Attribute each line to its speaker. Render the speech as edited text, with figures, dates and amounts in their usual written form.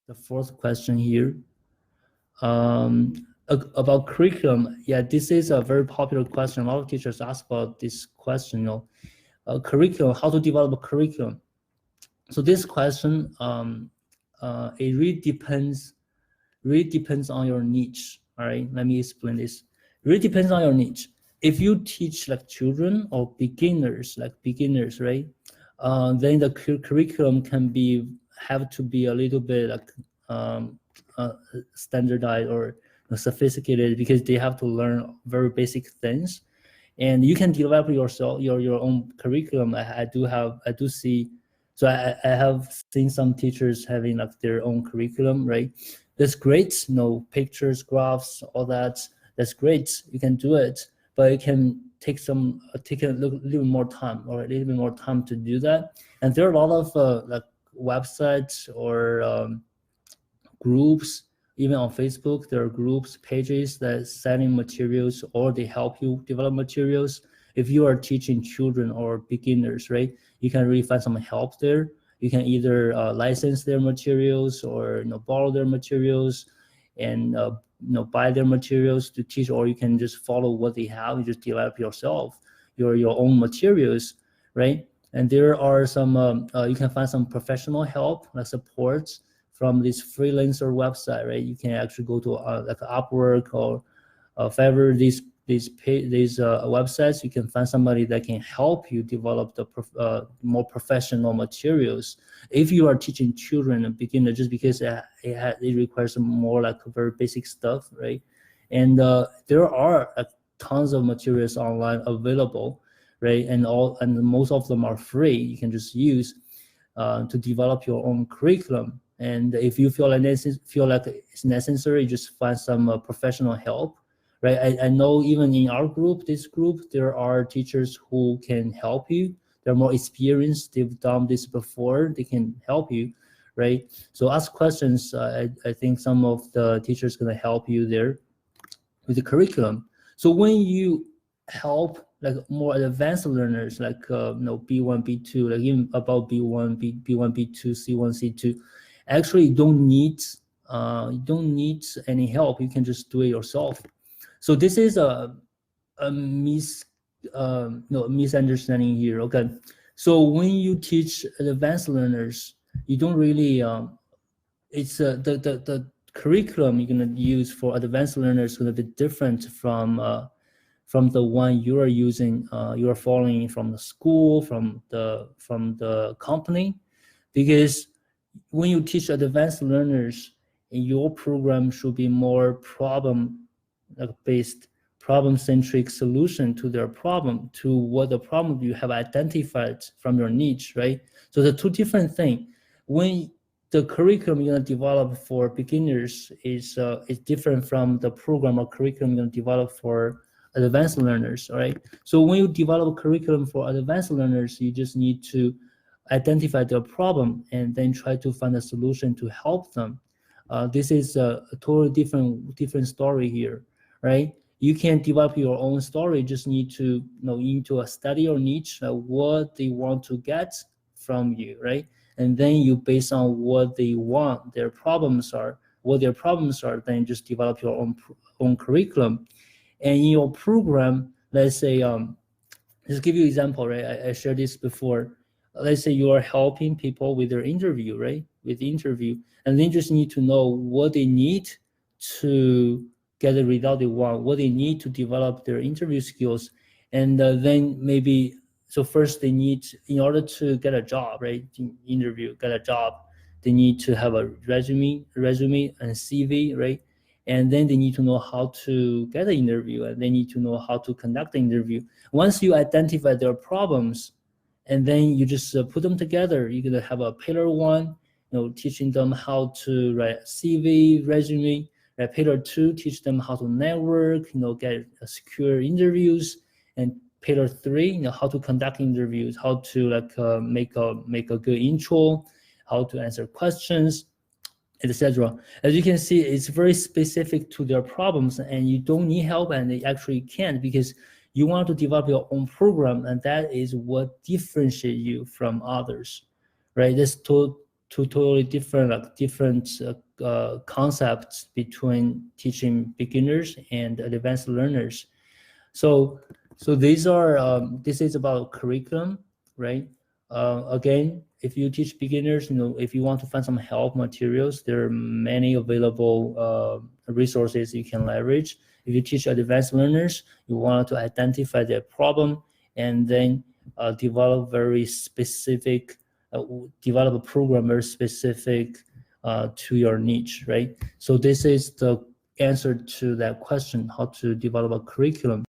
Speaker 1: the fourth question here. About curriculum, yeah, this is a very popular question. A lot of teachers ask about this question, curriculum, how to develop a curriculum. So this question, it really depends on your niche. All right, let me explain this. It really depends on your niche. If you teach like children or beginners, right? Then the curriculum have to be a little bit like standardized or sophisticated, because they have to learn very basic things. And you can develop your own curriculum. I do see. So I have seen some teachers having like their own curriculum, right? That's great, pictures, graphs, all that. That's great. You can do it, but it can take a little more time, or a little bit more time to do that. And there are a lot of like websites or groups, even on Facebook. There are groups, pages that selling materials, or they help you develop materials. If you are teaching children or beginners, right, you can really find some help there. You can either license their materials, or borrow their materials, and buy their materials to teach, or you can just follow what they have. You just develop yourself your own materials, right? And there are some you can find some professional help, like supports from this freelancer website, right? You can actually go to like Upwork or Fiverr, these websites. You can find somebody that can help you develop the more professional materials. If you are teaching children and beginner, just because it requires some more like very basic stuff, right? And there are tons of materials online available, right? And most of them are free. You can just use to develop your own curriculum. And if you feel like it's necessary, just find some professional help, right? I know even in our group, there are teachers who can help you. They're more experienced. They've done this before. They can help you, right? So ask questions. I think some of the teachers going to help you there with the curriculum. So when you help like more advanced learners, like B1, B2, like even about B1, B1, B2, C1, C2, actually you don't need any help. You can just do it yourself. So this is a misunderstanding here. Okay, so when you teach advanced learners, you don't really it's the curriculum you're going to use for advanced learners is going to be different from the one you are using, you are following from the school, from the company. Because when you teach advanced learners, your program should be more problem-based, problem-centric solution to their problem, to what the problem you have identified from your niche, right? So the two different things. When the curriculum you're going to develop for beginners is different from the program or curriculum you're going to develop for advanced learners, all right? So when you develop a curriculum for advanced learners, you just need to identify their problem and then try to find a solution to help them. This is a totally different story here, right? You can develop your own story. Just need to into a study or niche, what they want to get from you, right? And then you, based on what they want, their problems are, then just develop your own curriculum. And in your program, let's say, just give you an example, right? I shared this before. Let's say you are helping people with their interview, right? With the interview, and then just need to know what they need to get the result they want, what they need to develop their interview skills. And then maybe, so first they need, in order to get a job, right? Get a job, they need to have a resume and CV, right? And then they need to know how to get an interview, and they need to know how to conduct the interview. Once you identify their problems, and then you just put them together, you're gonna have a pillar one, teaching them how to write CV, resume. Right? Pillar two, teach them how to network, get secure interviews. And pillar three, how to conduct interviews, how to make a good intro, how to answer questions, etc. As you can see, it's very specific to their problems, and you don't need help, and they actually can't, because you want to develop your own program, and that is what differentiates you from others, right? That's two totally different concepts between teaching beginners and advanced learners. So these are this is about curriculum, right? Again, if you teach beginners, if you want to find some help materials, there are many available resources you can leverage. If you teach advanced learners, you want to identify their problem and then develop very specific, develop a program very specific to your niche, right? So this is the answer to that question, how to develop a curriculum.